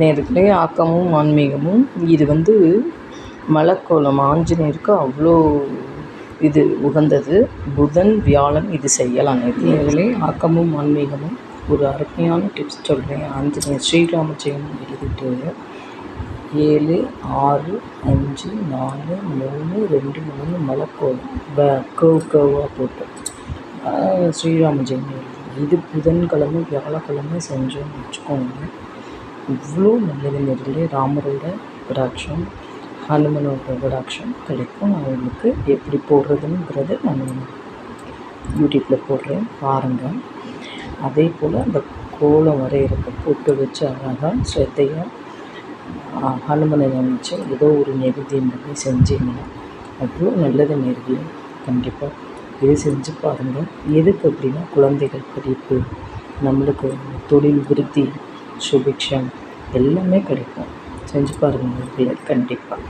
நேர்களே, ஆக்கமும் ஆன்மீகமும். இது மலக்கோலம். ஆஞ்சநேயருக்கு அவ்வளோ இது உகந்தது. புதன் வியாழன் இது செய்யலாம் நேர்களே. ஆக்கமும் ஆன்மீகமும் ஒரு அருமையான டிப்ஸ் சொல்கிறேன். ஆஞ்சநேயர் ஸ்ரீராம ஜெயம் எழுதிட்டு 7 6 5 4 3 2 3 மலக்கோலம் கர்வாக போட்டு ஸ்ரீராம ஜெயம் எழுதி இது புதன்கிழமை வியாழக்கிழமை செஞ்சோன்னு வச்சுக்கோங்க. இவ்வளோ நல்லது நேர்களே. ராமரோட கடாட்சம், ஹனுமனோட கடாட்சம் கிடைக்கும். நான் உங்களுக்கு எப்படி போடுறதுங்கிறத நான் யூடியூப்பில் போடுறேன், பாருங்கள். அதே போல் அந்த கோலம் வரைகிறப்ப போட்டு வச்சு அழகாக ஸ்ரத்தையாக ஹனுமனை நினச்சி ஏதோ ஒரு நெருதியம் பண்ணி செஞ்சீங்கன்னா அவ்வளோ நல்லது நேர்களே. கண்டிப்பாக இது செஞ்சு பாருங்கள். எதுக்கு அப்படின்னா குழந்தைகள் படிப்பு, நம்மளுக்கு தொழில் விருத்தி, சுபிக்ஷம் எல்லாமே கிடைக்கும். செஞ்சு பாருங்கள் நேர்களே. கண்டிப்பாக